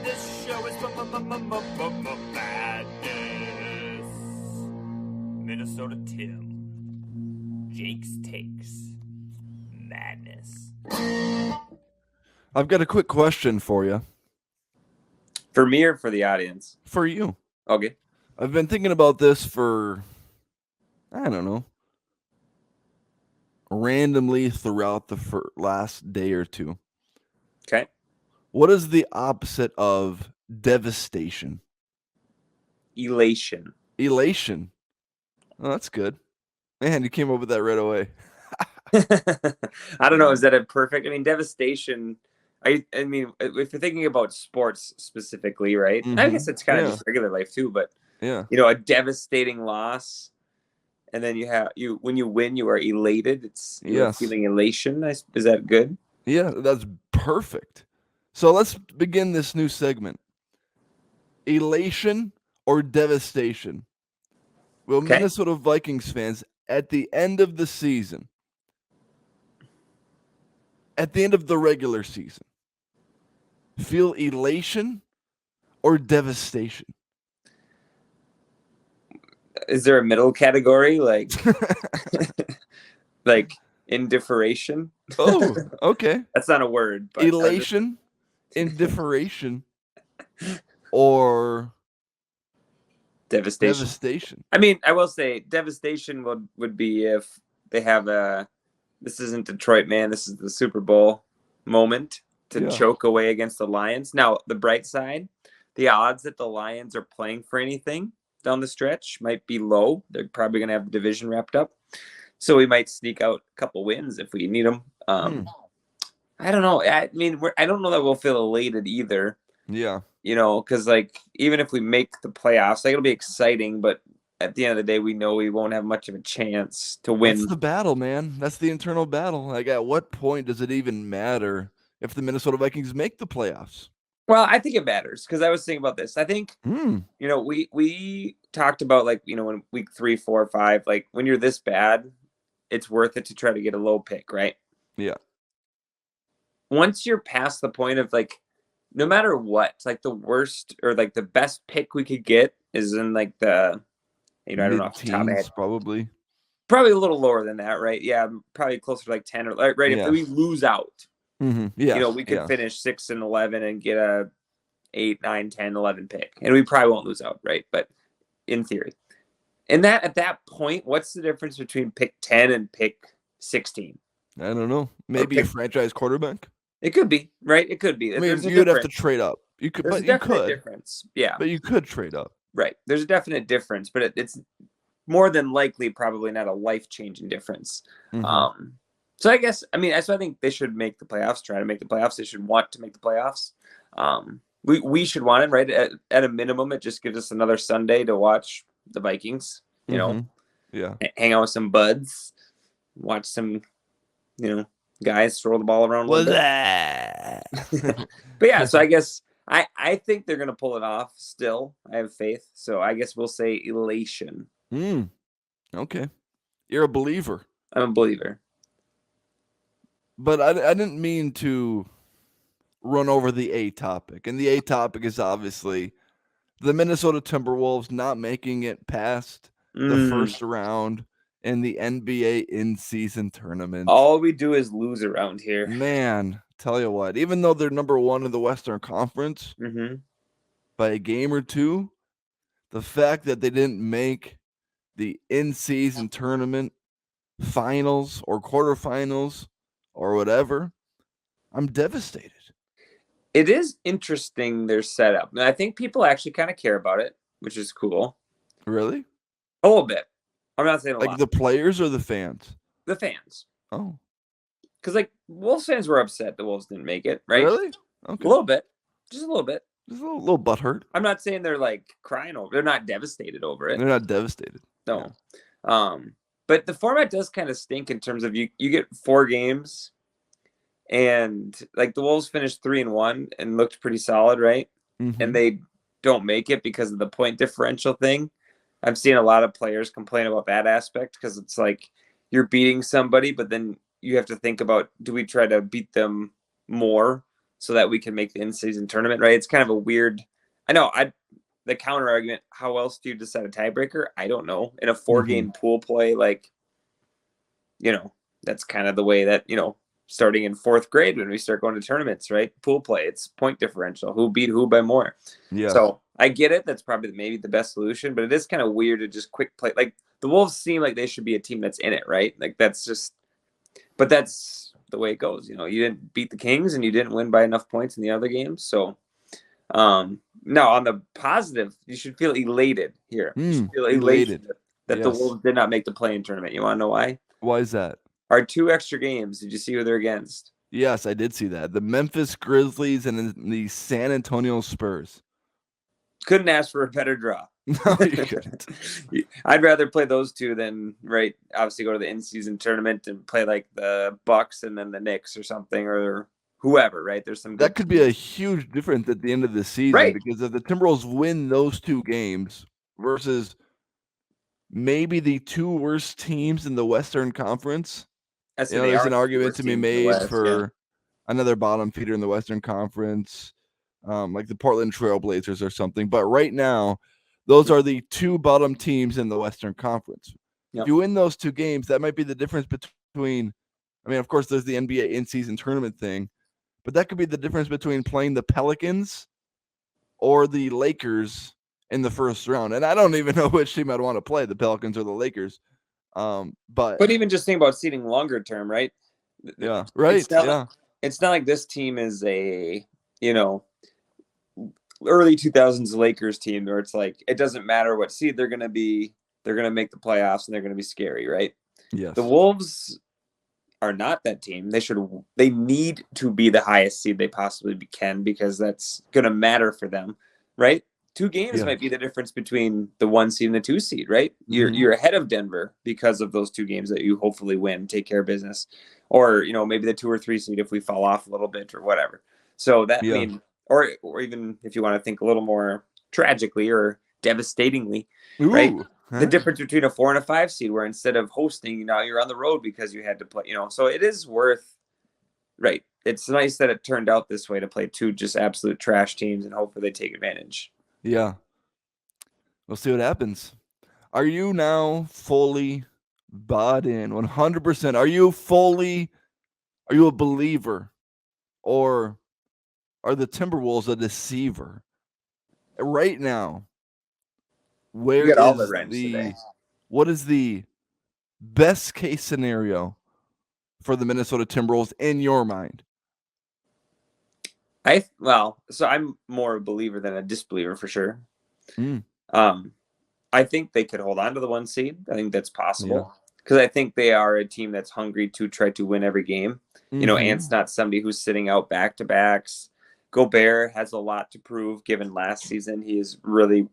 This show is madness. Minnesota Tim. Jake's takes. Madness. I've got a quick question for you. For me or for the audience? For you. Okay. I've been thinking about this for, I don't know, randomly throughout the last day or two. Okay. What is the opposite of devastation? Elation. Elation. Oh, that's good. Man, you came up with that right away. I don't know. Is that a perfect? I mean, devastation. I mean, if you're thinking about sports specifically, right? I guess it's kind of just regular life too. But yeah, you know, a devastating loss, and then when you win, you are elated. It's feeling elation. Is that good? Yeah, that's perfect. So let's begin this new segment. Elation or devastation? Will Minnesota Vikings fans at the end of the season, at the end of the regular season, feel elation or devastation? Is there a middle category like like indifferation? Oh, okay. That's not a word. But elation, indifferation, or devastation. I mean, I will say devastation would be if they have this isn't Detroit, man. This is the Super Bowl moment to choke away against the Lions. Now, the bright side, the odds that the Lions are playing for anything down the stretch might be low. They're probably going to have the division wrapped up. So we might sneak out a couple wins if we need them. I don't know. I mean, I don't know that we'll feel elated either. Yeah. You know, because like even if we make the playoffs, like it'll be exciting, but at the end of the day, we know we won't have much of a chance to win. That's the battle, man. That's the internal battle. Like, at what point does it even matter if the Minnesota Vikings make the playoffs? Well, I think it matters because I was thinking about this. I think, you know, we talked about like, you know, in week 3, 4, 5, like when you're this bad, it's worth it to try to get a low pick, right? Yeah. Once you're past the point of like, no matter what, like the worst or like the best pick we could get is in like the, you know, I don't know off the top of my head. Probably a little lower than that, right? Yeah, probably closer to like 10 or right. If we lose out, you know, we could finish 6 and 11 and get a 8, 9, 10, 11 pick, and we probably won't lose out, right? But in theory, and that at that point, what's the difference between pick 10 and pick 16? I don't know. Maybe a franchise quarterback. It could be, right? It could be. I mean, you'd have to trade up. You could, There's but a you definite could. Difference. Yeah, but you could trade up. Right. There's a definite difference, but it's more than likely probably not a life-changing difference. So I guess, I mean, so I think they should make the playoffs, try to make the playoffs. They should want to make the playoffs. We should want it, right? At a minimum, it just gives us another Sunday to watch the Vikings, you know, hang out with some buds, watch some, you know, guys throw the ball around a little bit. But yeah, so I guess I think they're going to pull it off still. I have faith. So I guess we'll say elation. Okay. You're a believer. I'm a believer. But I didn't mean to run over the A topic. And the A topic is obviously the Minnesota Timberwolves not making it past the first round in the NBA in-season tournament. All we do is lose around here. Man, tell you what, even though they're number 1 in the Western Conference by a game or two, the fact that they didn't make the in-season tournament finals or quarterfinals or whatever, I'm devastated. It is interesting, their setup. And I think people actually kind of care about it, which is cool. Really? A little bit. I'm not saying a lot. Like the players or the fans? The fans. Oh. Because, like, Wolves fans were upset the Wolves didn't make it, right? Really? Okay. A little bit. Just a little bit. Just a little butthurt. I'm not saying they're, like, crying over it. They're not devastated over it. They're not devastated. No. Yeah. But the format does kind of stink in terms of you get 4 games, and like the Wolves finished 3-1 and looked pretty solid, right? Mm-hmm. And they don't make it because of the point differential thing. I've seen a lot of players complain about that aspect because it's like you're beating somebody, but then you have to think about, do we try to beat them more so that we can make the in-season tournament, right? It's kind of a weird, I know, the counter argument, how else do you decide a tiebreaker? I don't know. In a 4-game pool play, like, that's kind of the way that, starting in 4th grade when we start going to tournaments, right? Pool play, it's point differential. Who beat who by more? Yeah. So I get it. That's probably maybe the best solution, but it is kind of weird to just quick play. Like the Wolves seem like they should be a team that's in it, right? Like that's the way it goes. You didn't beat the Kings and you didn't win by enough points in the other games. So, no, on the positive, you should feel elated here. You should feel elated that the Wolves did not make the play-in tournament. You want to know why? Why is that? Our 2 extra games. Did you see who they're against? Yes, I did see that. The Memphis Grizzlies and the San Antonio Spurs. Couldn't ask for a better draw. No, you couldn't. I'd rather play those 2 than, right, obviously go to the in-season tournament and play like the Bucks and then the Knicks or something or whoever, right? There's some that could be a huge difference at the end of the season, right? Because if the Timberwolves win those 2 games versus maybe the 2 worst teams in the Western Conference, there's an argument to be made for another bottom feeder in the Western Conference, like the Portland Trailblazers or something. But right now, those are the 2 bottom teams in the Western Conference. Yep. If you win those 2 games, that might be the difference between, of course, there's the NBA in-season tournament thing, but that could be the difference between playing the Pelicans or the Lakers in the first round. And I don't even know which team I'd want to play, the Pelicans or the Lakers. But even just think about seeding longer term, right? Yeah, right. It's not like this team is a, early 2000s Lakers team where it's like, it doesn't matter what seed they're going to be, they're going to make the playoffs and they're going to be scary, right? Yes. The Wolves are not that team. They need to be the highest seed they possibly can because that's going to matter for them, right? 2 games might be the difference between the 1 seed and the 2 seed, right? You're ahead of Denver because of those 2 games that you hopefully win, take care of business, or maybe the 2 or 3 seed if we fall off a little bit or whatever. So that or even if you want to think a little more tragically or devastatingly, right? The difference between a 4 and a 5 seed, where instead of hosting, now you're on the road because you had to play. So it is worth, right? It's nice that it turned out this way to play 2 just absolute trash teams and hopefully they take advantage. Yeah. We'll see what happens. Are you now fully bought in 100%? Are you a believer, or are the Timberwolves a deceiver? Right now, what is the best case scenario for the Minnesota Timberwolves in your mind? So I'm more a believer than a disbeliever for sure. I think they could hold on to the 1 seed. I think that's possible because I think they are a team that's hungry to try to win every game. Ant's not somebody who's sitting out back-to-backs. Gobert has a lot to prove given last season. He is really,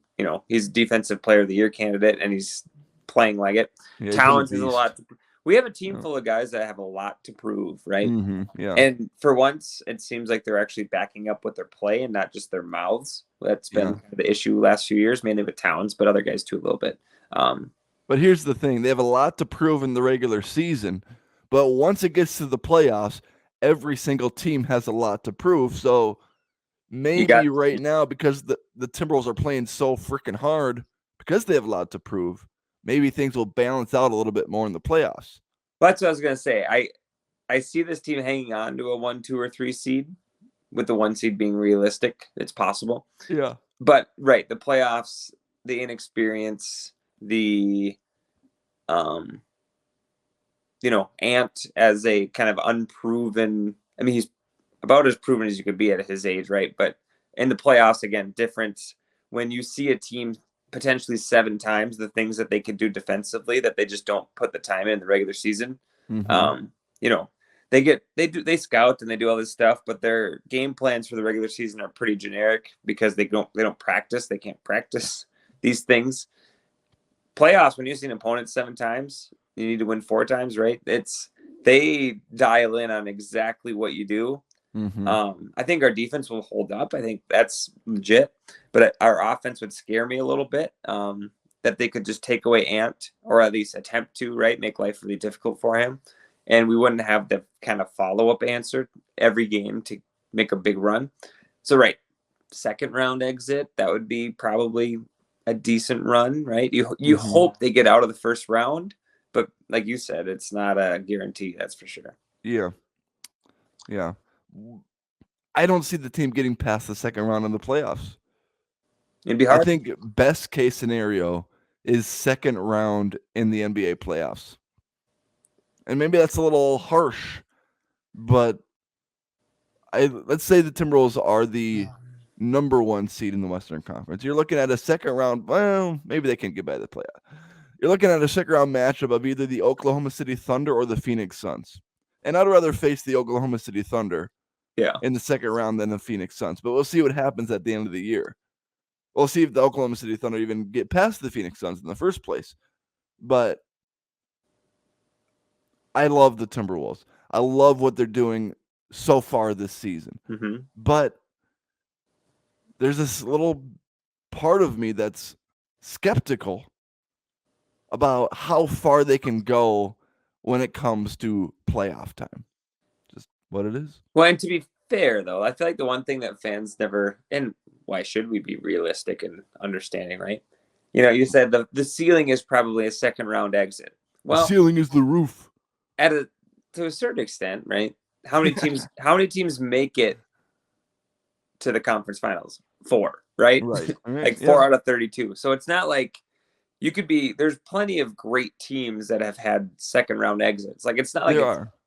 he's Defensive Player of the Year candidate and he's playing like it. Yeah, Towns is a lot to we have a team full of guys that have a lot to prove, right? Yeah. And for once, it seems like they're actually backing up with their play and not just their mouths. That's been kind of the issue last few years, mainly with Towns, but other guys too a little bit. But here's the thing. They have a lot to prove in the regular season, but once it gets to the playoffs, every single team has a lot to prove. So maybe right now, because the Timberwolves are playing so freaking hard, because they have a lot to prove, maybe things will balance out a little bit more in the playoffs. Well, that's what I was going to say. I see this team hanging on to a 1, 2, or 3 seed, with the 1 seed being realistic. It's possible. Yeah. But, right, the playoffs, the inexperience, the, Ant as a kind of unproven, he's about as proven as you could be at his age, right? But in the playoffs, again, different. When you see a team potentially 7 times the things that they could do defensively that they just don't put the time in the regular season. They scout and they do all this stuff, but their game plans for the regular season are pretty generic because they don't practice. They can't practice these things. Playoffs, when you see an opponent 7 times, You need to win 4 times, right? They dial in on exactly what you do. I think our defense will hold up. I think that's legit, but our offense would scare me a little bit. That they could just take away Ant, or at least attempt to, right? Make life really difficult for him. And we wouldn't have the kind of follow-up answer every game to make a big run. So, right, second round exit, that would be probably a decent run, right? You hope they get out of the first round, but like you said, it's not a guarantee, that's for sure. Yeah. I don't see the team getting past the second round of the playoffs. It'd be hard. I think best case scenario is second round in the NBA playoffs. And maybe that's a little harsh, but let's say the Timberwolves are the number 1 seed in the Western Conference. You're looking at a second round. Well, maybe they can get by the playoff. You're looking at a second round matchup of either the Oklahoma City Thunder or the Phoenix Suns. And I'd rather face the Oklahoma City Thunder in the second round than the Phoenix Suns. But we'll see what happens at the end of the year. We'll see if the Oklahoma City Thunder even get past the Phoenix Suns in the first place. But I love the Timberwolves. I love what they're doing so far this season. But there's this little part of me that's skeptical about how far they can go when it comes to playoff time. Just what it is. Well, and to be fair, though, I feel like the one thing that fans never, and why should we be realistic and understanding, right? You said the ceiling is probably a second round exit. Well, the ceiling is the roof. To a certain extent, right? How many teams make it to the conference finals? 4, right? Like 4 out of 32. So it's not like there's plenty of great teams that have had second round exits. Like it's not like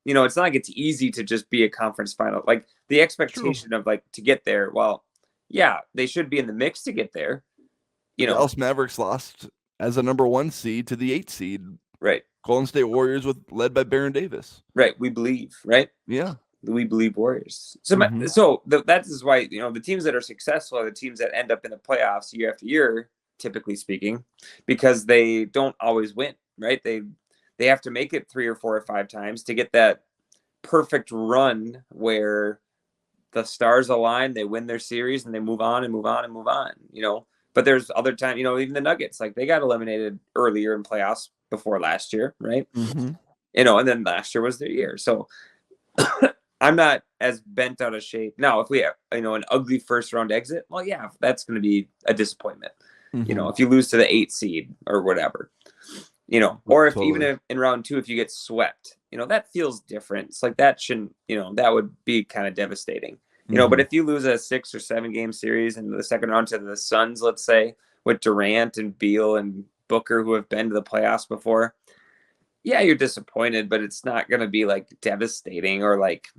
it's not like it's easy to just be a conference final. Like the expectation of like to get there, well, yeah, they should be in the mix to get there. The Dallas Mavericks lost as a number 1 seed to the 8 seed. Right. Golden State Warriors led by Baron Davis. Right. We believe, right? Yeah. We believe Warriors. So that is why, the teams that are successful are the teams that end up in the playoffs year after year, typically speaking, because they don't always win, right? They have to make it 3 or 4 or 5 times to get that perfect run where the stars align, they win their series, and they move on and move on and move on, But there's other times, even the Nuggets, like they got eliminated earlier in playoffs before last year, right? And then last year was their year. So I'm not as bent out of shape. Now, if we have, an ugly first round exit, well, yeah, that's going to be a disappointment. If you lose to the 8 seed or whatever, or if even if in round 2, if you get swept, that feels different. It's like that shouldn't, that would be kind of devastating, but if you lose a 6 or 7 game series in the second round to the Suns, let's say, with Durant and Beal and Booker, who have been to the playoffs before, yeah, you're disappointed, but it's not going to be like devastating or like,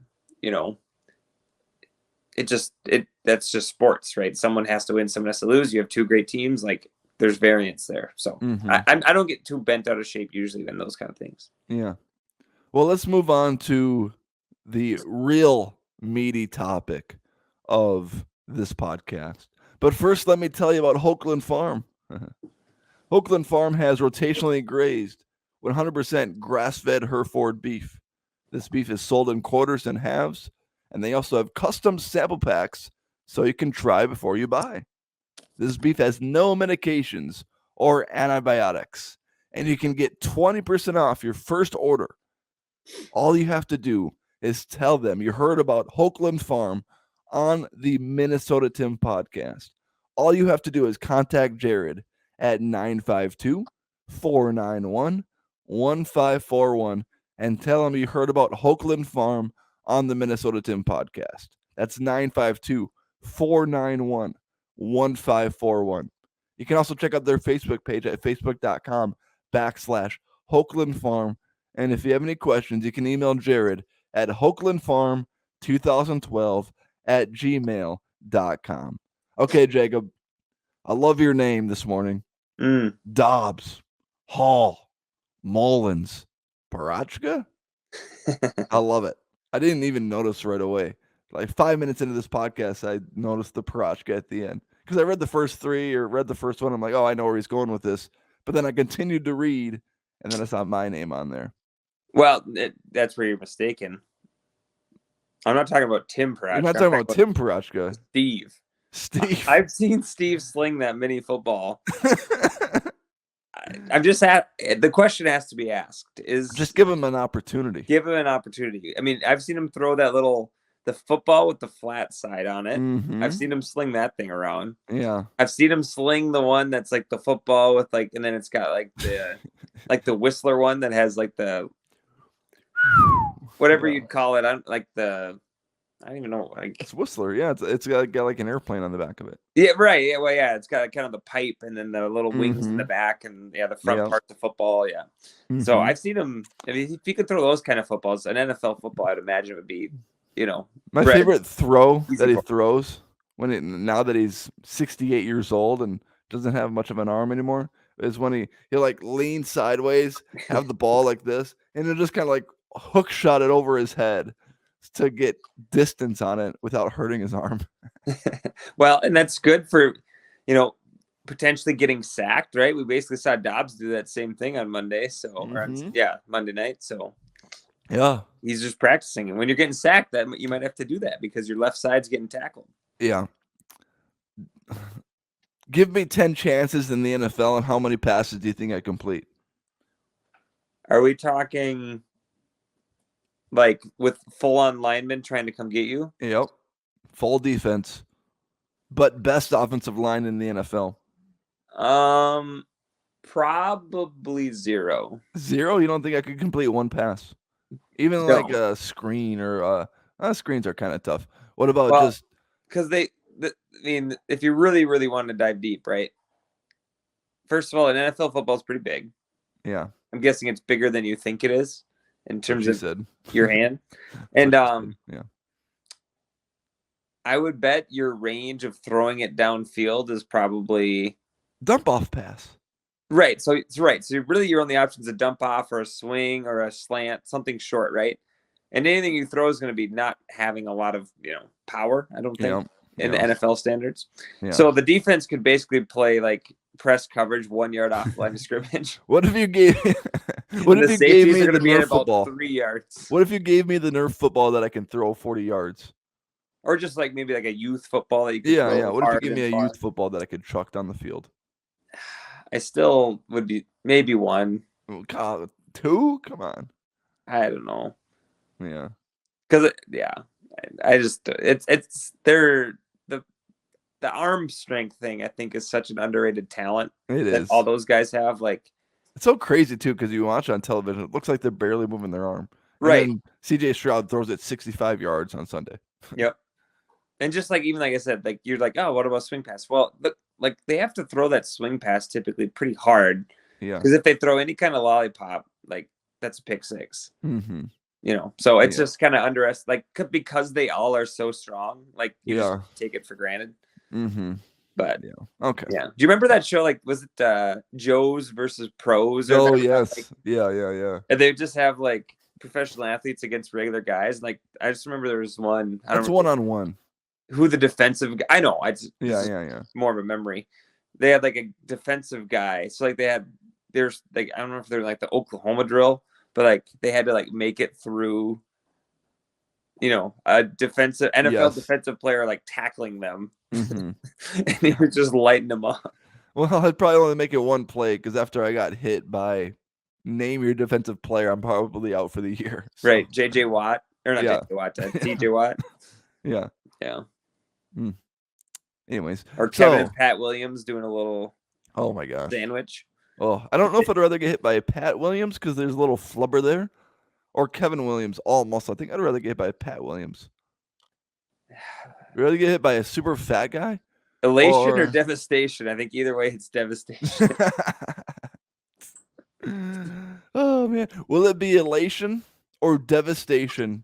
that's just sports, right? Someone has to win, someone has to lose. You have 2 great teams, like there's variance there. So I don't get too bent out of shape usually in those kind of things. Yeah. Well, let's move on to the real meaty topic of this podcast. But first, let me tell you about Hoagland Farm. Hoagland Farm has rotationally grazed 100% grass-fed Hereford beef. This beef is sold in quarters and halves, and they also have custom sample packs so you can try before you buy. This beef has no medications or antibiotics, and you can get 20% off your first order. All you have to do is tell them you heard about Hoagland Farm on the Minnesota Tim podcast. All you have to do is contact Jared at 952-491-1541 and tell him you heard about Hoagland Farm on the Minnesota Tim podcast. That's 952-491-1541. You can also check out their Facebook page at facebook.com/Hoagland Farm. And if you have any questions, you can email Jared at hoaglandfarm2012@gmail.com. Okay, Jacob, I love your name this morning. Dobbs, Hall, Mullins, Parachka. I love it. I didn't even notice right away. Like 5 minutes into this podcast, I noticed the Parachka at the end. Because I read the first 3 or read the first one. I'm like, oh, I know where he's going with this. But then I continued to read, and then I saw my name on there. Well, that's where you're mistaken. I'm not talking about Tim Parachka. You're not talking about Tim Parachka. Steve. I've seen Steve sling that mini football. I'm just the question has to be asked is just give him an opportunity. Give him an opportunity. I mean, I've seen him throw the football with the flat side on it. Mm-hmm. I've seen him sling that thing around. Yeah. I've seen him sling the one that's like the football with like, and then it's got like the like the Whistler one that has like the whatever you'd call it. I don't even know. Like, it's Whistler. Yeah, it's got like an airplane on the back of it. Yeah, right. Yeah, well, yeah, it's got kind of the pipe and then the little wings in the back and the front parts of football. Yeah. Mm-hmm. So I've seen him. I mean, if you could throw those kind of footballs, an NFL football, I'd imagine would be, my favorite throw that he throws now that he's 68 years old and doesn't have much of an arm anymore is when he'll like lean sideways, have the ball like this, and he'll just kind of like hook shot it over his head to get distance on it without hurting his arm. Well, and that's good for, potentially getting sacked, right? We basically saw Dobbs do that same thing on Monday. So, Monday night. So, yeah, he's just practicing. And when you're getting sacked, that you might have to do that because your left side's getting tackled. Yeah. Give me 10 chances in the NFL, and how many passes do you think I complete? Are we talking like with full-on linemen trying to come get you? Yep. Full defense, but best offensive line in the NFL. Probably zero. Zero? You don't think I could complete one pass? Even like a screen or screens are kind of tough. What about just because if you really, really want to dive deep, right? First of all, an NFL football is pretty big. Yeah. I'm guessing it's bigger than you think it is in terms of your hand. And yeah. I would bet your range of throwing it downfield is probably dump off pass. Right. So really your only options a dump off or a swing or a slant, something short, right? And anything you throw is going to be not having a lot of, power, I don't think, in the NFL standards. Yeah. So the defense could basically play like press coverage 1 yard off line of scrimmage. What if you gave me the Nerf football? 3 yards. What if you gave me the Nerf football that I can throw 40 yards? Or just like maybe like a youth football that you could throw. Yeah. What if you give me a youth football that I could truck down the field? I still would be maybe one. Oh, God, two? Come on. I don't know. Yeah. Because I just it's the arm strength thing. I think is such an underrated talent. It that is. All those guys have like. It's so crazy too because you watch on television, it looks like they're barely moving their arm. Right. And CJ Stroud throws it 65 yards on Sunday. Yep. And just like even like I said, like you're like, oh, what about swing pass? Well, like they have to throw that swing pass typically pretty hard. Yeah. Because if they throw any kind of lollipop, like that's a pick six. Mm-hmm. So it's just kind of underestimated, like because they all are so strong, like you just take it for granted. Mm-hmm. But okay. Yeah. Do you remember that show? Like, was it Joe's versus Pros? Oh yes. Like, yeah. And they just have like professional athletes against regular guys. Like I just remember there was one. It's one-on-one. Who the defensive guy? I know. Yeah. More of a memory. They had like a defensive guy. So like there's like I don't know if they're like the Oklahoma drill, but like they had to like make it through. A defensive NFL defensive player like tackling them, mm-hmm. and he was just lighting them up. Well, I'd probably only make it one play because after I got hit by name your defensive player, I'm probably out for the year. So. Right, JJ Watt or not JJ Watt, TJ Watt. Yeah. Mm. Anyways, or Kevin and Pat Williams doing a little. Oh my gosh. Sandwich. Oh, I don't know if I'd rather get hit by a Pat Williams because there's a little flubber there. Or Kevin Williams, all muscle. I think I'd rather get hit by a Pat Williams. You'd rather get hit by a super fat guy? Elation or devastation? I think either way it's devastation. Oh, man. Will it be elation or devastation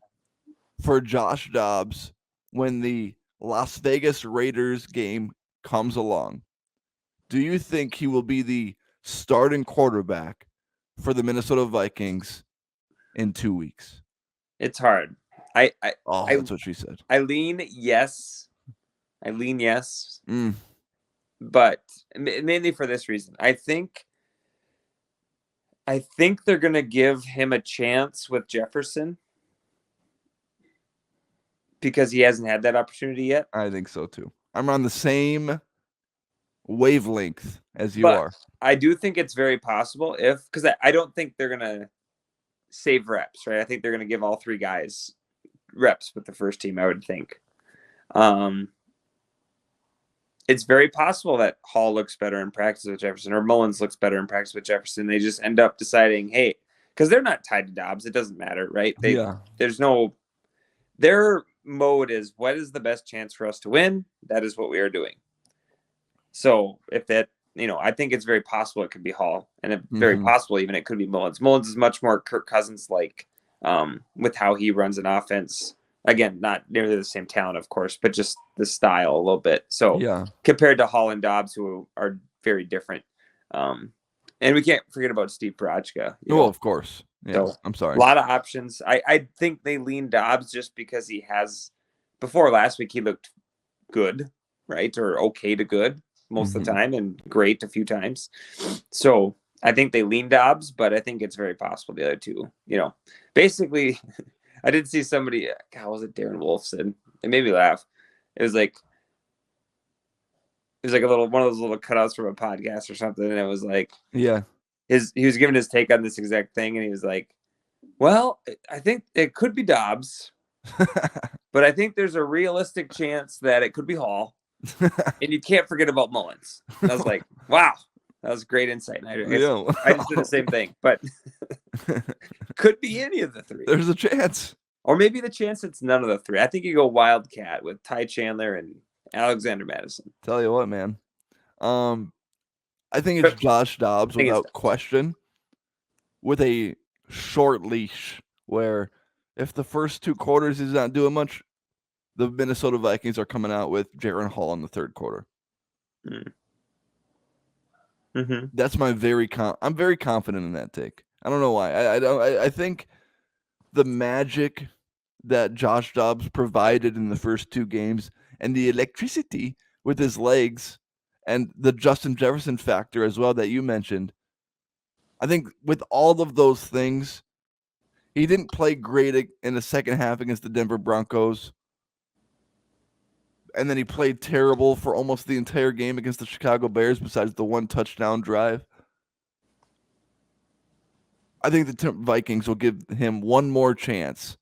for Josh Dobbs when the Las Vegas Raiders game comes along? Do you think he will be the starting quarterback for the Minnesota Vikings in 2 weeks? It's hard. That's what she said. I lean yes. But mainly for this reason. I think I think they're going to give him a chance with Jefferson because he hasn't had that opportunity yet. I think so too. I'm on the same wavelength as you are. I do think it's very possible because I don't think they're going to save reps, right? I think they're going to give all three guys reps with the first team, I would think. It's very possible that Hall looks better in practice with Jefferson or Mullins looks better in practice with Jefferson. They just end up deciding, hey, because they're not tied to Dobbs. It doesn't matter, right? Their mode is what is the best chance for us to win? That is what we are doing. So if that, I think it's very possible it could be Hall, and very possible even it could be Mullins. Mullins is much more Kirk Cousins-like with how he runs an offense. Again, not nearly the same talent, of course, but just the style a little bit. So compared to Hall and Dobbs, who are very different. And we can't forget about Steve Barachka. Of course. Yeah, so, I'm sorry. A lot of options. I think they lean Dobbs just because he has, before last week, he looked good, right? Or okay to good most of the time and great a few times. So I think they lean Dobbs, but I think it's very possible the other two, basically – I did see somebody, God, was it Darren Wolf said? It made me laugh. It was like one of those little cutouts from a podcast or something, and it was like, he was giving his take on this exact thing, and he was like, well, I think it could be Dobbs, but I think there's a realistic chance that it could be Hall, and you can't forget about Mullins. And I was like, wow. That was great insight. I just did the same thing, but could be any of the three. There's a chance. Or maybe the chance it's none of the three. I think you go Wildcat with Ty Chandler and Alexander Madison. Tell you what, man. I think it's Josh Dobbs without question with a short leash where if the first two quarters he's not doing much, the Minnesota Vikings are coming out with Jaren Hall in the third quarter. That's my I'm very confident in that take. I don't know why. I think the magic that Josh Dobbs provided in the first two games and the electricity with his legs and the Justin Jefferson factor as well that you mentioned. I think with all of those things, he didn't play great in the second half against the Denver Broncos. And then he played terrible for almost the entire game against the Chicago Bears besides the one touchdown drive. I think the Vikings will give him one more chance,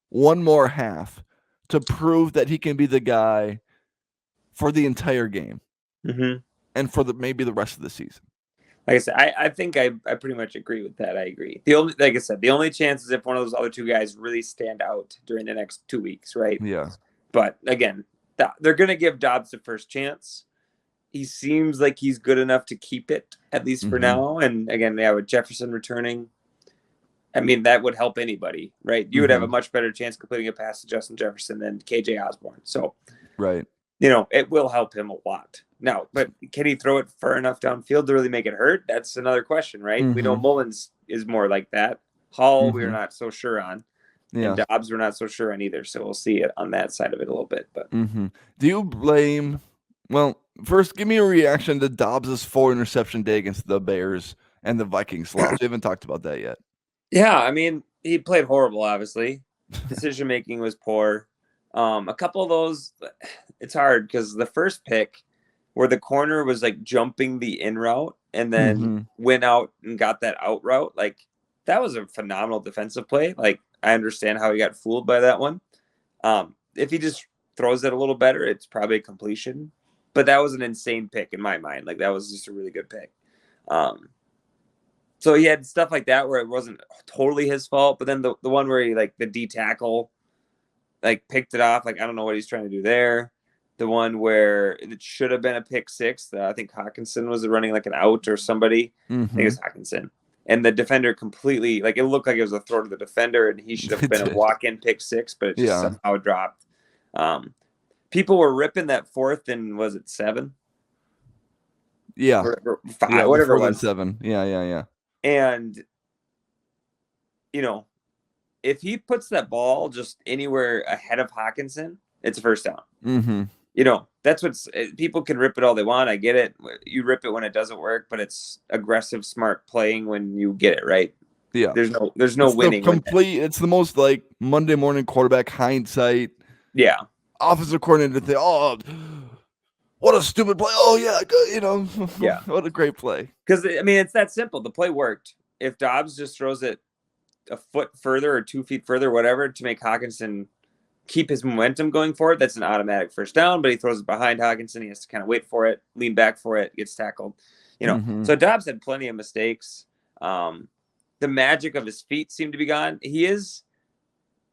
one more half, to prove that he can be the guy for the entire game and for maybe the rest of the season. Like I said, I think I pretty much agree with that. I agree. The only chance is if one of those other two guys really stand out during the next 2 weeks, right? Yeah. But again, they're going to give Dobbs the first chance. He seems like he's good enough to keep it, at least for now. And again, with Jefferson returning, I mean, that would help anybody, right? You would have a much better chance completing a pass to Justin Jefferson than KJ Osborne. So, right. It will help him a lot. Now, but can he throw it far enough downfield to really make it hurt? That's another question, right? We know Mullins is more like that. Hall, we're not so sure on. Yeah. And Dobbs, we're not so sure on either. So we'll see it on that side of it a little bit. But do you blame? Well, first, give me a reaction to Dobbs' 4-interception day against the Bears and the Vikings loss. We haven't talked about that yet. Yeah, I mean, he played horrible. Obviously, decision making was poor. A couple of those, it's hard because the first pick, where the corner was like jumping the in route and then went out and got that out route, like that was a phenomenal defensive play. Like, I understand how he got fooled by that one. If he just throws it a little better, it's probably a completion. But that was an insane pick in my mind. Like, that was just a really good pick. So he had stuff like that where it wasn't totally his fault. But then the one where he, like, the D tackle, like, picked it off. Like, I don't know what he's trying to do there. The one where it should have been a pick six. I think Hawkinson was running like an out or somebody. I think it was Hawkinson. And the defender completely, like, it looked like it was a throw to the defender, and he should have been a walk-in pick six, but it just somehow dropped. People were ripping that fourth and was it 7? Yeah. Or 5, whatever it was. 7. Yeah. And, if he puts that ball just anywhere ahead of Hawkinson, it's a first down. that's what's people can rip it all they want. I get it. You rip it when it doesn't work, but it's aggressive, smart playing when you get it right. Yeah. There's no winning. It's the most like Monday morning quarterback hindsight. Yeah. Offensive coordinator think, oh, what a stupid play. Oh yeah, Yeah. What a great play. Because it's that simple. The play worked. If Dobbs just throws it a foot further or 2 feet further, whatever, to make Hawkinson keep his momentum going forward, that's an automatic first down. But he throws it behind Hawkinson. He has to kind of wait for it, lean back for it, gets tackled. So Dobbs had plenty of mistakes. The magic of his feet seemed to be gone.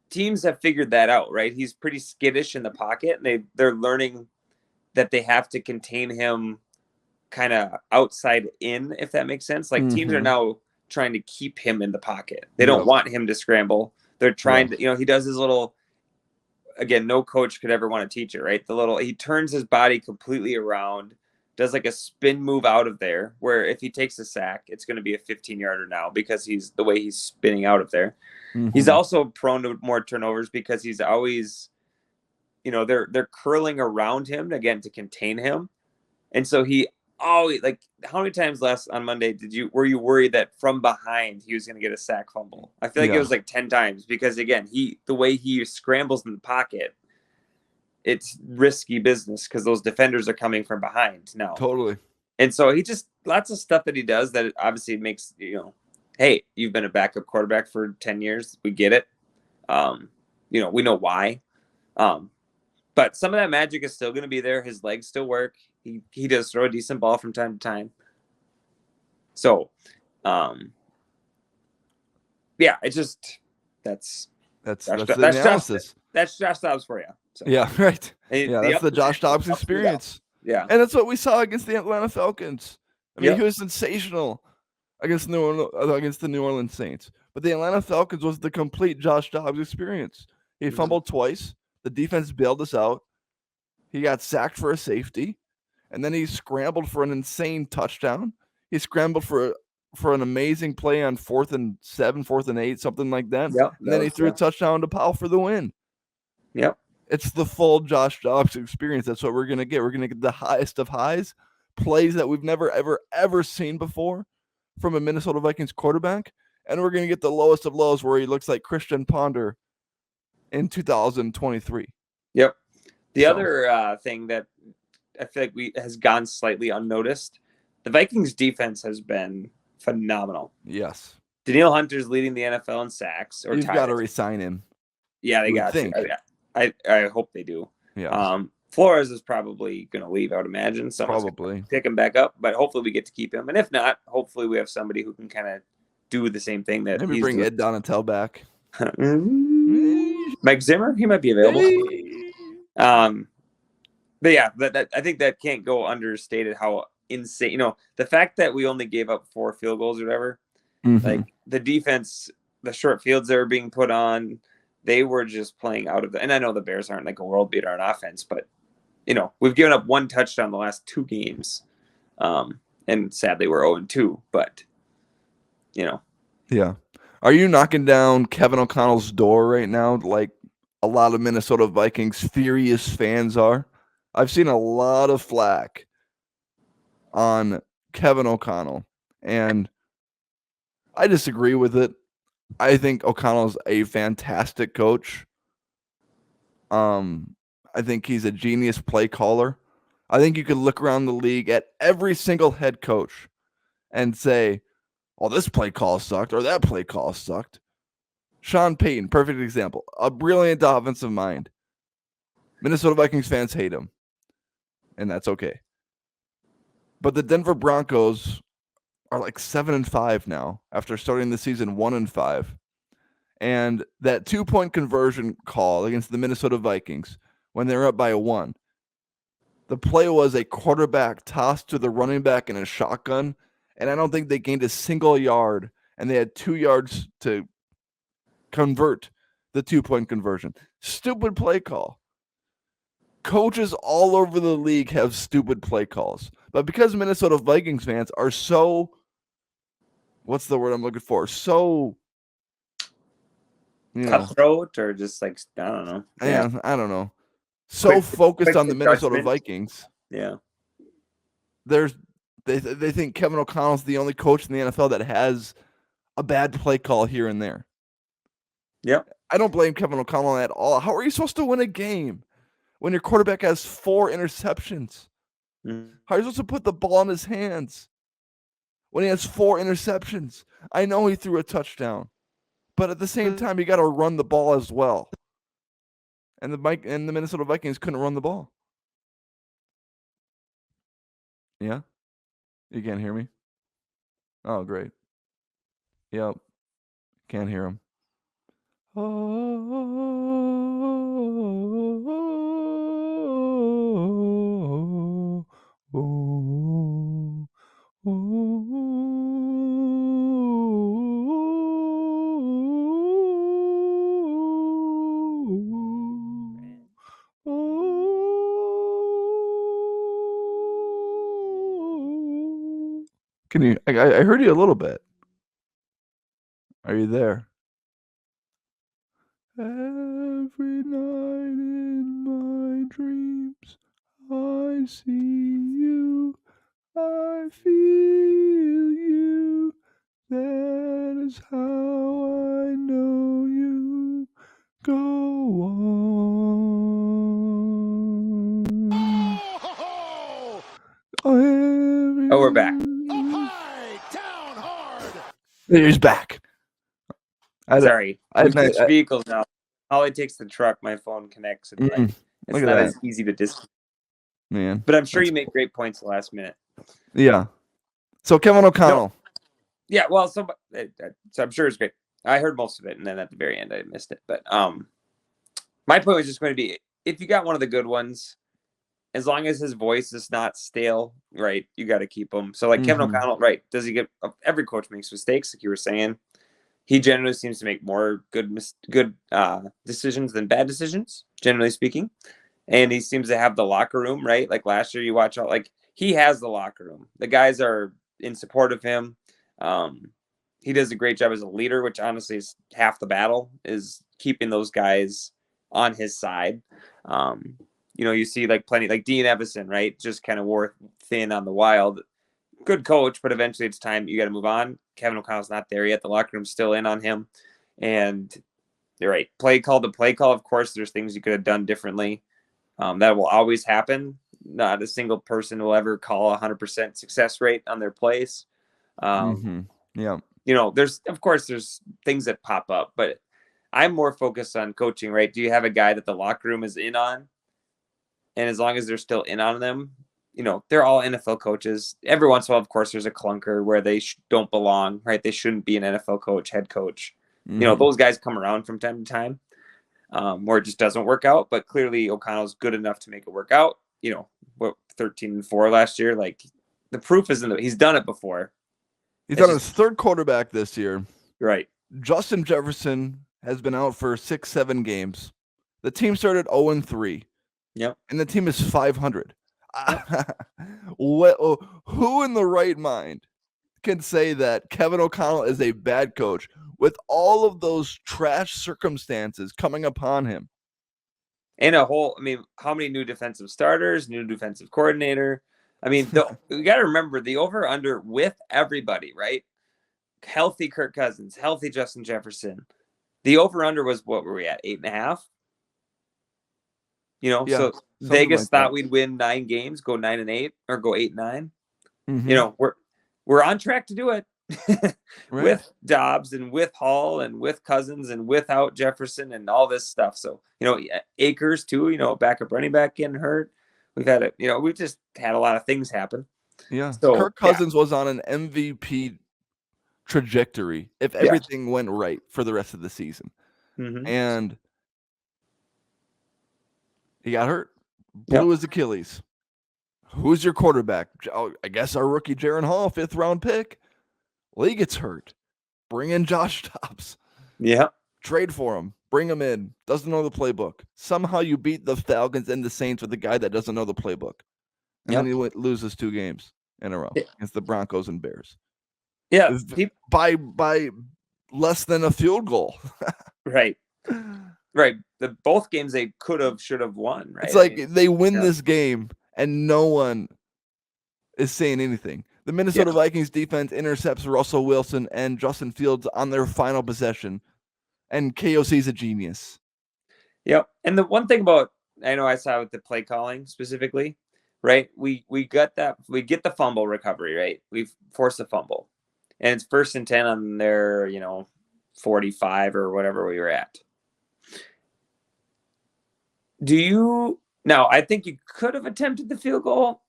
Teams have figured that out, right? He's pretty skittish in the pocket, and they're learning that they have to contain him kind of outside in, if that makes sense. Like teams are now trying to keep him in the pocket. They don't want him to scramble. They're trying to, he does his little, again, no coach could ever want to teach it, right? He turns his body completely around, does like a spin move out of there, where if he takes a sack, it's going to be a 15-yarder now because the way he's spinning out of there. He's also prone to more turnovers because he's always, they're curling around him again to contain him. And so he always, like, how many times on Monday were you worried that from behind he was going to get a sack fumble? I feel like it was like 10 times because, again, the way he scrambles in the pocket, it's risky business because those defenders are coming from behind now. Totally. And so he just, lots of stuff that he does that obviously makes, hey, you've been a backup quarterback for 10 years. We get it. We know why. But some of that magic is still going to be there. His legs still work. He does throw a decent ball from time to time. So, it's just that's the analysis. That's Josh Dobbs for you. So. Yeah, right. That's the Josh Dobbs experience. Yeah, and that's what we saw against the Atlanta Falcons. I mean, he was sensational against the New Orleans Saints. But the Atlanta Falcons was the complete Josh Dobbs experience. He fumbled twice. The defense bailed us out. He got sacked for a safety. And then he scrambled for an insane touchdown. He scrambled for an amazing play on 4th and 7, 4th and 8, something like that. Yep, and then he threw a touchdown to Powell for the win. Yep. It's the full Josh Dobbs experience. That's what we're going to get. We're going to get the highest of highs, plays that we've never, ever, ever seen before from a Minnesota Vikings quarterback. And we're going to get the lowest of lows where he looks like Christian Ponder in 2023. Yep. The other thing that I feel like has gone slightly unnoticed, the Vikings defense has been phenomenal. Yes. Danielle Hunter's leading the NFL in sacks. You've got to re-sign him. Yeah, they got to. I hope they do. Yeah. Flores is probably going to leave, I would imagine. Someone's probably pick him back up, but hopefully we get to keep him. And if not, hopefully we have somebody who can kind of do the same thing that maybe bring Ed Donatel back. Mike Zimmer, he might be available. But yeah, I think that can't go understated how insane. The fact that we only gave up 4 field goals or whatever, like the defense, the short fields that were being put on, they were just playing out of and I know the Bears aren't like a world beater on offense, but we've given up 1 touchdown the last 2 games, and sadly we're 0-2. But yeah, are you knocking down Kevin O'Connell's door right now, like a lot of Minnesota Vikings furious fans are? I've seen a lot of flack on Kevin O'Connell, and I disagree with it. I think O'Connell's a fantastic coach. I think he's a genius play caller. I think you could look around the league at every single head coach and say, "Oh, this play call sucked," or "That play call sucked." Sean Payton, perfect example. A brilliant offensive mind. Minnesota Vikings fans hate him, and that's okay. But the Denver Broncos are like 7-5 now after starting the season 1-5. And that 2-point conversion call against the Minnesota Vikings when they were up by 1, the play was a quarterback toss to the running back in a shotgun, and I don't think they gained a single yard, and they had 2 yards to convert the 2-point conversion. Stupid play call. Coaches all over the league have stupid play calls. But because Minnesota Vikings fans are so, what's the word I'm looking for? So, cutthroat, or just like, I don't know. Yeah, I don't know. focused on the Minnesota Vikings. Yeah. They think Kevin O'Connell's the only coach in the NFL that has a bad play call here and there. Yep. I don't blame Kevin O'Connell at all. How are you supposed to win a game when your quarterback has 4 interceptions? Mm-hmm. How are you supposed to put the ball in his hands when he has 4 interceptions? I know he threw a touchdown, but at the same time, you got to run the ball as well. And the Minnesota Vikings couldn't run the ball. Yeah? You can't hear me? Oh, great. Yep. Can't hear him. Can you? I heard you a little bit. Are you there? Every night in my dreams, I see you. I feel you. That is how I know you. Go on. Oh, we're back. He's back. Sorry. We switch vehicles now. Holly takes the truck, my phone connects, and it's not as easy to disconnect. Man. But I'm sure you make great points the last minute. Yeah. So Kevin O'Connell. No. Yeah, well, so I'm sure it's great. I heard most of it, and then at the very end I missed it. But my point was just going to be, if you got one of the good ones, as long as his voice is not stale, right, you got to keep him. So like Kevin O'Connell, right, does he get – every coach makes mistakes, like you were saying. He generally seems to make more good decisions than bad decisions, generally speaking. And he seems to have the locker room, right? Like last year you watch out, like he has the locker room. The guys are in support of him. He does a great job as a leader, which honestly is half the battle, is keeping those guys on his side. You see like plenty, like Dean Evison, right? Just kind of wore thin on the Wild. Good coach, but eventually it's time you got to move on. Kevin O'Connell's not there yet. The locker room's still in on him. And you're right. Play call to play call. Of course, there's things you could have done differently. That will always happen. Not a single person will ever call 100% success rate on their plays. Yeah. There's things that pop up, but I'm more focused on coaching, right? Do you have a guy that the locker room is in on? And as long as they're still in on them, they're all NFL coaches. Every once in a while, of course, there's a clunker where they don't belong, right? They shouldn't be an NFL coach, head coach. Those guys come around from time to time where it just doesn't work out. But clearly O'Connell's good enough to make it work out. 13-4 last year. Like the proof is he's done it before. He's on his third quarterback this year. Right. Justin Jefferson has been out for 6-7 games. The team started 0-3. Yep. And the team is 500. Who in the right mind can say that Kevin O'Connell is a bad coach with all of those trash circumstances coming upon him? And how many new defensive starters, new defensive coordinator? We got to remember the over-under with everybody, right? Healthy Kirk Cousins, healthy Justin Jefferson. The over-under was, what were we at, 8.5? So Vegas thought we'd win 9 games, go 9-8, or go 8-9. We're on track to do it with Dobbs and with Hall and with Cousins and without Jefferson and all this stuff. So Akers too. Backup running back getting hurt. We've just had a lot of things happen. Yeah. So Kirk Cousins was on an MVP trajectory if everything went right for the rest of the season, and he got hurt. Blew his Achilles. Who's your quarterback? I guess our rookie Jaron Hall, 5th round pick. Well, he gets hurt. Bring in Josh Dobbs. Yeah. Trade for him. Bring him in. Doesn't know the playbook. Somehow you beat the Falcons and the Saints with a guy that doesn't know the playbook. And then he loses 2 games in a row against the Broncos and Bears. Yeah. By less than a field goal. Right. Right. Both games they should have won, right? It's like they win this game and no one is saying anything. The Minnesota Vikings defense intercepts Russell Wilson and Justin Fields on their final possession, and KOC's a genius. Yep. And the one thing about, I know I saw with the play calling specifically, right? We get the fumble recovery, right? We force a fumble, and it's 1st and 10 on their 45 or whatever we were at. I think you could have attempted the field goal.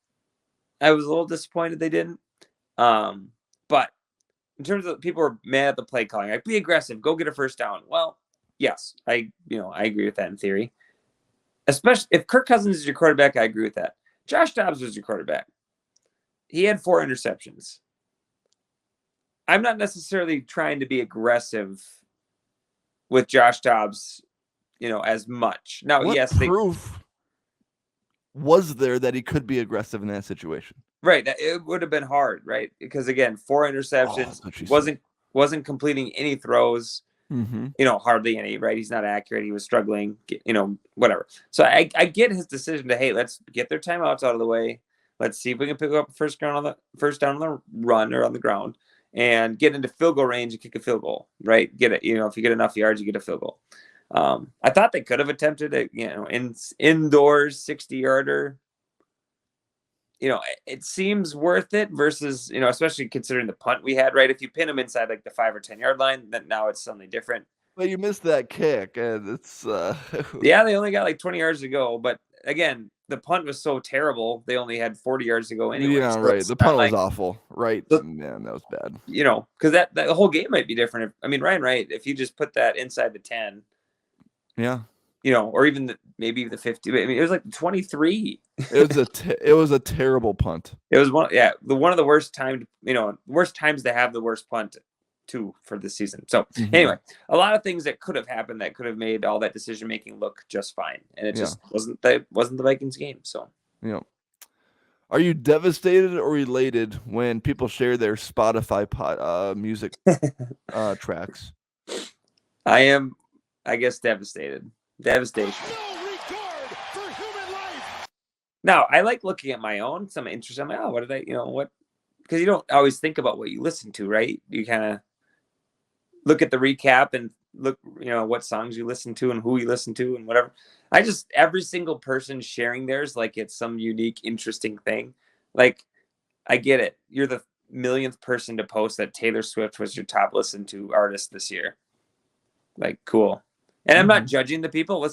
I was a little disappointed they didn't. But in terms of people were mad at the play calling, like, be aggressive, go get a first down. Well, yes, I agree with that in theory. Especially if Kirk Cousins is your quarterback, I agree with that. Josh Dobbs was your quarterback. He had 4 interceptions. I'm not necessarily trying to be aggressive with Josh Dobbs, as much. Now, what yes, proof was there that he could be aggressive in that situation? Right. It would have been hard, right? Because again, 4 interceptions, wasn't completing any throws, hardly any, right? He's not accurate. He was struggling, whatever. So I get his decision to, hey, let's get their timeouts out of the way. Let's see if we can pick up first down on the run or on the ground and get into field goal range and kick a field goal, right? Get it. If you get enough yards, you get a field goal. I thought they could have attempted it, indoors 60-yarder. It seems worth it versus, especially considering the punt we had, right? If you pin them inside like the 5 or 10-yard line, then now it's something different. Well, you missed that kick, and it's yeah, they only got like 20 yards to go, but again, the punt was so terrible, they only had 40 yards to go anyway. Yeah, so right. The punt was awful, right? Man, that was bad. Because that whole game might be different. Ryan Wright, if you just put that inside the 10, yeah, or even maybe the 50. It was like 23. It was a terrible punt. It was one of the worst times to have the worst punt too for this season. So anyway, a lot of things that could have happened that could have made all that decision making look just fine, and it just wasn't the Vikings game. So are you devastated or elated when people share their Spotify music tracks? I am, I guess, devastated. Devastation. Now, I like looking at my own. So I'm interested. I'm like, oh, what did I, what? Because you don't always think about what you listen to, right? You kind of look at the recap and look, what songs you listen to and who you listen to and whatever. Every single person sharing theirs like it's some unique, interesting thing. Like, I get it. You're the millionth person to post that Taylor Swift was your top listened to artist this year. Like, cool. And I'm not judging the people.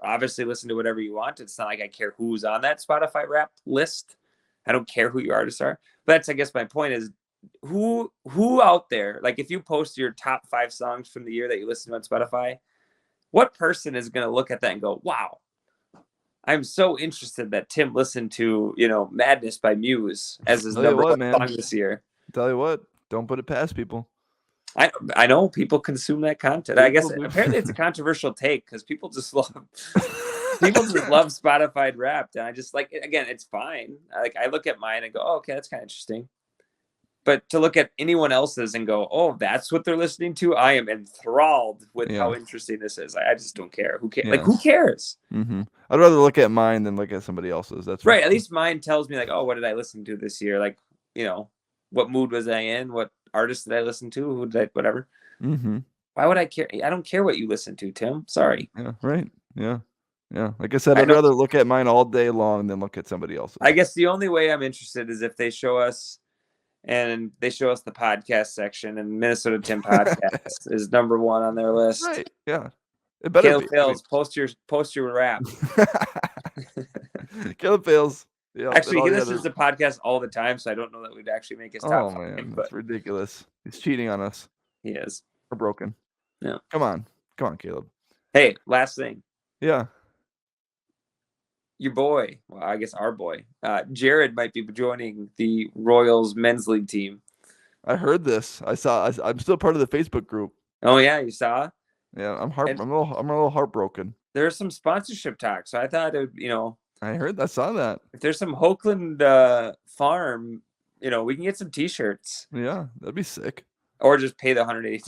Obviously listen to whatever you want. It's not like I care who's on that Spotify rap list. I don't care who your artists are. But that's, I guess, my point is who out there, like if you post your top 5 songs from the year that you listen to on Spotify, what person is going to look at that and go, wow, I'm so interested that Tim listened to, Madness by Muse as his number 1 song this year. Tell you what, don't put it past people. I know people consume that content. I guess apparently it's a controversial take because people just love Spotify Wrapped, and I just like it. Again, it's fine. I look at mine and go, oh, okay, that's kind of interesting. But to look at anyone else's and go, oh, that's what they're listening to, I am enthralled with how interesting this is. I just don't care. Who cares? Like, who cares? I'd rather look at mine than look at somebody else's. That's right. At least mine tells me like, oh, what did I listen to this year? Like, what mood was I in? What artist did I listen to? Who did I, whatever. Why would I care? I don't care what you listen to, Tim. Sorry. Yeah, right. Yeah. Like I said, I'd rather look at mine all day long than look at somebody else's. I guess the only way I'm interested is if they show us the podcast section, and Minnesota Tim podcast is number 1 on their list. Right. Yeah. It better Caleb Fails, post your rap. Caleb Fails. Yeah, actually, he listens to podcasts all the time, so I don't know that we'd actually make his top 5. Oh, man, that's ridiculous. He's cheating on us. He is. We're broken. Yeah. Come on, Caleb. Hey, last thing. Yeah. Your boy, well, I guess our boy, Jared might be joining the Royals men's league team. I heard this. I'm still part of the Facebook group. Oh yeah, you saw? Yeah, I'm a little heartbroken. There's some sponsorship talk, so I thought it would, I saw that. If there's some Hoagland farm, we can get some T-shirts. Yeah, that'd be sick. Or just pay the $180.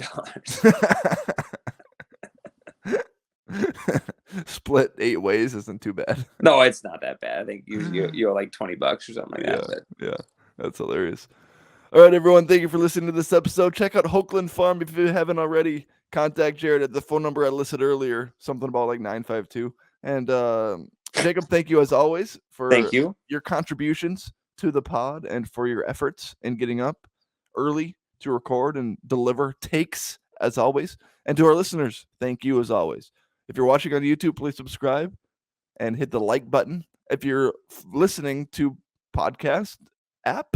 split 8 ways isn't too bad. No, it's not that bad. I think you owe like $20 or something like that. But. Yeah, that's hilarious. All right, everyone. Thank you for listening to this episode. Check out Hokeland Farm if you haven't already. Contact Jared at the phone number I listed earlier, something about like 952. And Jacob, thank you as always for your contributions to the pod and for your efforts in getting up early to record and deliver takes as always. And to our listeners, thank you as always. If you're watching on YouTube, please subscribe and hit the like button. If you're listening to podcast app,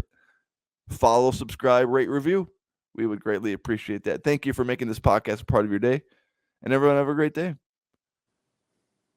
follow, subscribe, rate, review. We would greatly appreciate that. Thank you for making this podcast a part of your day. And everyone have a great day.